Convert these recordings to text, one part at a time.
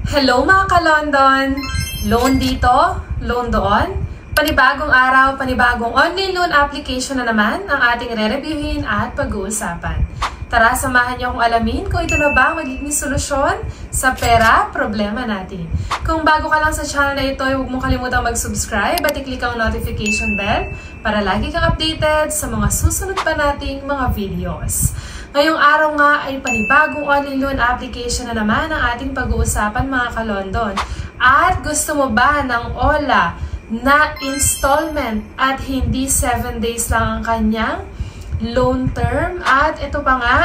Hello mga ka-London! Loan dito, loan doon. Panibagong araw, panibagong online loan application na naman ang ating re-reviewin at pag-uusapan. Tara, samahan niyo akong alamin kung ito na ba ang magiging solusyon sa pera problema natin. Kung bago ka lang sa channel na ito, huwag mong kalimutang mag-subscribe at i-click ang notification bell para lagi kang updated sa mga susunod pa nating mga videos. Ngayong araw nga ay panibagong online loan application na naman ang ating pag-uusapan mga ka-London. At gusto mo ba ng OLA na installment at hindi 7 days lang ang kanyang loan term? At ito pa nga,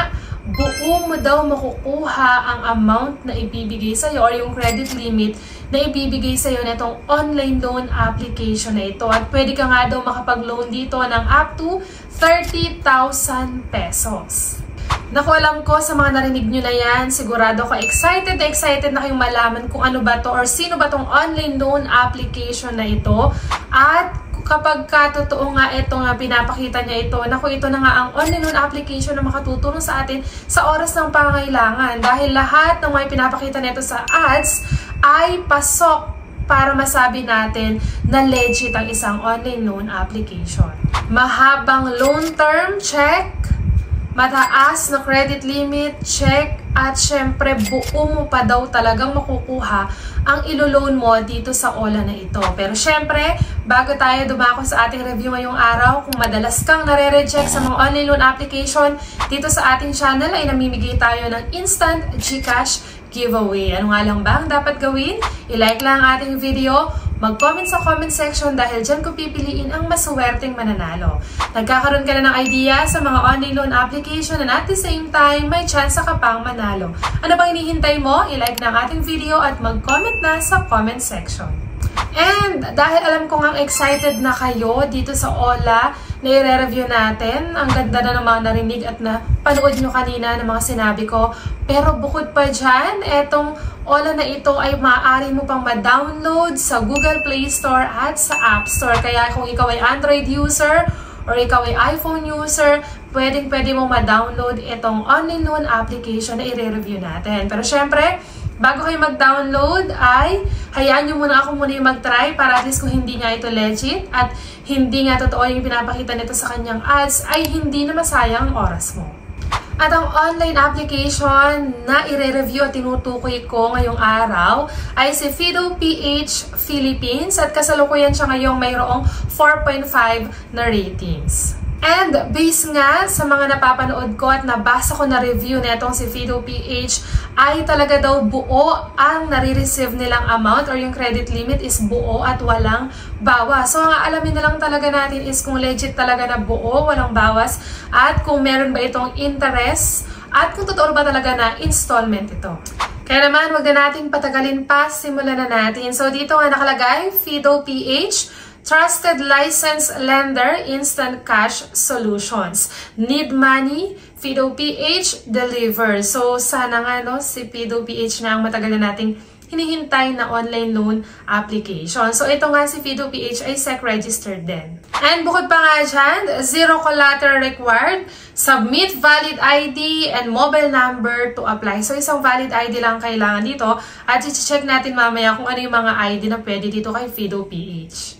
buo mo daw makukuha ang amount na ibibigay sa'yo or yung credit limit na ibibigay sa'yo na itong online loan application na ito. At pwede ka nga daw makapag-loan dito ng up to 30,000 pesos. Naku, alam ko sa mga narinig nyo na yan, sigurado ko excited na kayong malaman kung ano ba to or sino ba tong online loan application na ito. At kapag totoo nga ito nga pinapakita niya ito, naku, ito na nga ang online loan application na makatutulong sa atin sa oras ng pangangailangan. Dahil lahat ng mga pinapakita nito sa ads ay pasok para masabi natin na legit ang isang online loan application. Mahabang loan term, check. Mataas na credit limit, check. At syempre, buo mo pa daw talagang makukuha ang ilo-loan mo dito sa OLA na ito. Pero syempre, bago tayo dumako sa ating review ngayong araw, kung madalas kang nare-reject sa mga online loan application, dito sa ating channel ay namimigay tayo ng instant GCash giveaway. Ano nga lang ba ang dapat gawin? I-like lang ang ating video, mag-comment sa comment section dahil dyan ko pipiliin ang maswerteng mananalo. Nagkakaroon ka na ng idea sa mga online loan application and at the same time, may chance ka pang manalo. Ano bang hinihintay mo? I-like na ang ating video at mag-comment na sa comment section. And dahil alam ko nga excited na kayo dito sa OLA na i-review natin, ang ganda na ng mga narinig at na panood nyo kanina ng mga sinabi ko. Pero bukod pa dyan, etong OLA na ito ay maaari mo pang ma-download sa Google Play Store at sa App Store. Kaya kung ikaw ay Android user or ikaw ay iPhone user, pwede mo ma-download itong online loan application na i-review natin. Pero syempre, bago kayo mag-download ay hayaan nyo muna ako muna yung mag-try para at least kung hindi nga ito legit at hindi nga totoo yung pinapakita nito sa kanyang ads ay hindi na masayang ang oras mo. At ang online application na i-review at tinutukoy ko ngayong araw ay si Fido PH Philippines at kasalukuyan siya ngayong mayroong 4.5 na ratings. And based nga sa mga napapanood ko at nabasa ko na review na itong si Fido PH ay talaga daw buo ang nare-receive nilang amount or yung credit limit is buo at walang bawas. So ang alamin na lang talaga natin is kung legit talaga na buo, walang bawas at kung meron ba itong interest at kung totoo ba talaga na installment ito. Kaya naman, wag na nating patagalin pa, simulan na natin. So dito nga nakalagay, Fido PH, Trusted Licensed Lender, Instant Cash Solutions. Need money? Fido PH deliver. So, sana nga no, si Fido PH na ang matagal na nating hinihintay na online loan application. So, ito nga si Fido PH ay SEC registered din. And bukod pa nga dyan, zero collateral required. Submit valid ID and mobile number to apply. So, isang valid ID lang kailangan dito. At i-check natin mamaya kung ano yung mga ID na pwede dito kay Fido PH.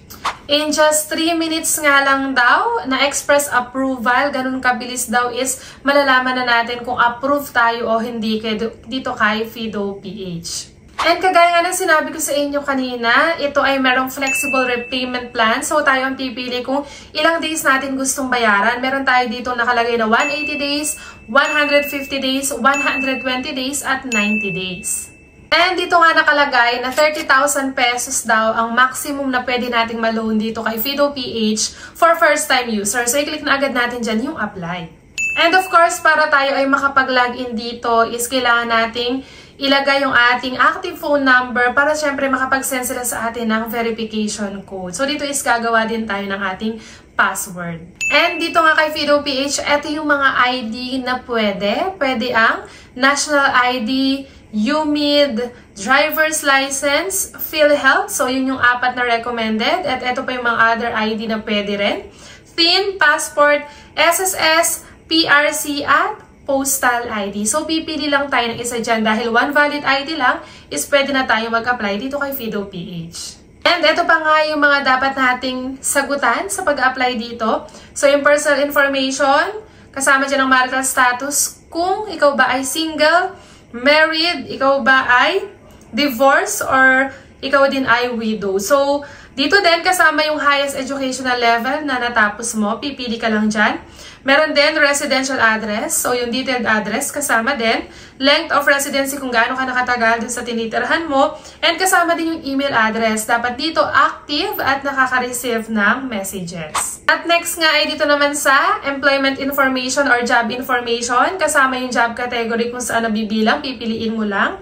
In just 3 minutes nga lang daw na express approval, ganun kabilis daw is malalaman na natin kung approve tayo o hindi dito kay Fido PH. And kagaya nga ng sinabi ko sa inyo kanina, ito ay merong flexible repayment plan. So tayo ang pipili kung ilang days natin gustong bayaran. Meron tayo dito nakalagay na 180 days, 150 days, 120 days at 90 days. And dito nga nakalagay na 30,000 pesos daw ang maximum na pwede nating ma-loan dito kay Fido PH for first-time user. So, i-click na agad natin dyan yung apply. And of course, para tayo ay makapag-login dito is kailangan nating ilagay yung ating active phone number para syempre makapag-send sila sa atin ng verification code. So, dito is gagawa din tayo ng ating password. And dito nga kay Fido PH, ito yung mga ID na pwede. Pwede ang National ID, UMID, driver's license, PhilHealth. So, yun yung 4 na recommended. At ito pa yung mga other ID na pwede rin. TIN, passport, SSS, PRC, at postal ID. So, pipili lang tayo ng isa dyan dahil one valid ID lang is pwede na tayo mag-apply dito kay Fido PH. And ito pa nga yung mga dapat nating sagutan sa pag-apply dito. So, yung personal information, kasama dyan ang marital status, kung ikaw ba ay single, married, ikaw ba ay divorced, or ikaw din ay widow. So, dito din kasama yung highest educational level na natapos mo, pipili ka lang dyan. Meron din residential address, so yung detailed address kasama din. Length of residency kung gaano ka nakatagal dun sa tinitirhan mo. And kasama din yung email address. Dapat dito active at nakaka-receive ng messages. At next nga ay dito naman sa employment information or job information. Kasama yung job category kung saan nabibilang, pipiliin mo lang.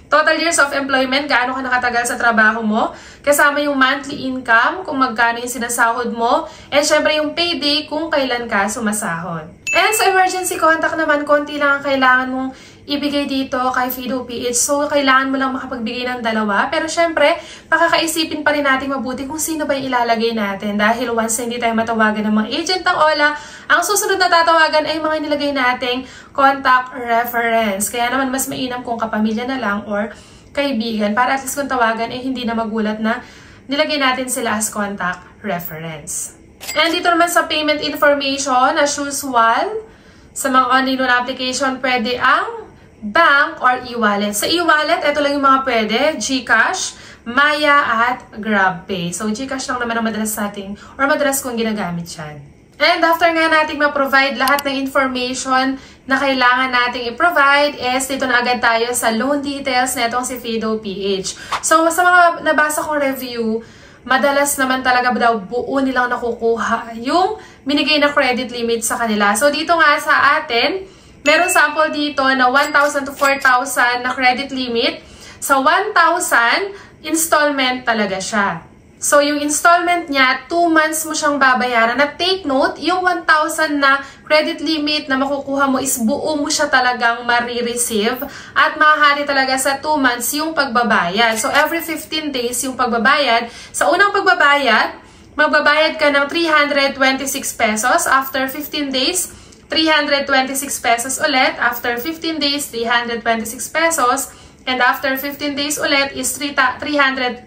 Total years of employment, gaano ka nakatagal sa trabaho mo. Kasama yung monthly income, kung magkano yung sinasahod mo. And syempre yung payday, kung kailan ka sumasahod. And sa emergency contact naman, konti lang ang kailangan mong ibigay dito kay Fido PH. So, kailangan mo lang makapagbigay ng dalawa. Pero syempre, pakakaisipin pa rin natin mabuti kung sino ba yung ilalagay natin. Dahil once na hindi tayo matawagan ng mga agent ng OLA, ang susunod na tatawagan ay mga nilagay nating contact reference. Kaya naman mas mainam kung kapamilya na lang or kaibigan. Para at least kung tawagan ay hindi na magulat na nilagay natin sila as contact reference. And dito naman sa payment information, as usual, sa mga online loan application, pwede ang bank or e-wallet. Sa e-wallet, ito lang yung mga pwede, GCash, Maya, at GrabPay. So, GCash lang naman ang madalas natin or madalas kong ginagamit yan. And after nga natin ma-provide lahat ng information na kailangan nating i-provide is dito na agad tayo sa loan details na itong si Fido PH. So, sa mga nabasa kong review, madalas naman talaga daw buo nilang nakukuha yung binigay na credit limit sa kanila. So, dito nga sa atin, meron sample dito na 1,000 to 4,000 na credit limit. Sa 1,000, installment talaga siya. So, yung installment niya, 2 months mo siyang babayaran. At take note, yung 1,000 na credit limit na makukuha mo is buo mo siya talagang marireceive at mahahati talaga sa 2 months yung pagbabayad. So, every 15 days yung pagbabayad. Sa unang pagbabayad, magbabayad ka ng 326 pesos. After 15 days, 326 pesos ulit. After 15 days, 326 pesos. And after 15 days ulit is 327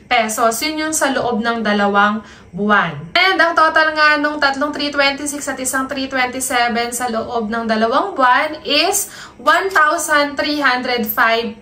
pesos. Yun yung sa loob ng 2 buwan. And ang total nga nung tatlong 326 at isang 327 sa loob ng 2 buwan is 1,305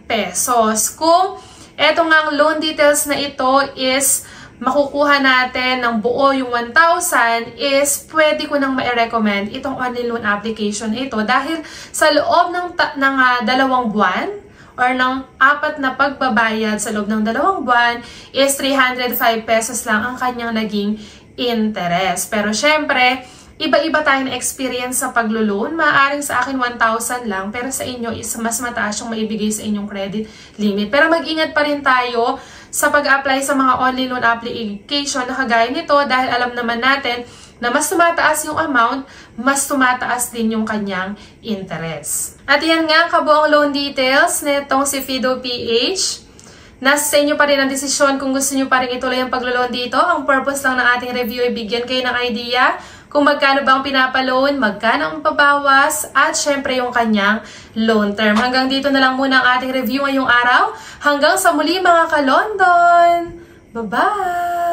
pesos. Kung etong ang loan details na ito is makukuha natin ng buo yung 1,000 is pwede ko nang ma-recommend itong online loan application ito dahil sa loob ng 2 buwan or ng 4 na pagbabayad sa loob ng 2 buwan is 305 pesos lang ang kanyang naging interest. Pero syempre, iba-iba tayo na experience sa paglo-loan. Maaaring sa akin 1,000 lang pero sa inyo is mas mataas yung maibigay sa inyong credit limit. Pero mag-ingat pa rin tayo sa pag-apply sa mga online loan application na kagaya nito dahil alam naman natin na mas tumataas yung amount, mas tumataas din yung kanyang interest. At yan nga ang kabuong loan details nitong si Fido PH. Nasa sa inyo pa rin ang desisyon kung gusto nyo pa rin ituloy ang paglo-loan dito. Ang purpose lang ng ating review ay bigyan kayo ng idea kung magkano ba ang pinapaloan, magkano ang pabawas, at syempre yung kanyang loan term. Hanggang dito na lang muna ang ating review ngayong araw. Hanggang sa muli mga ka-London! Bye-bye!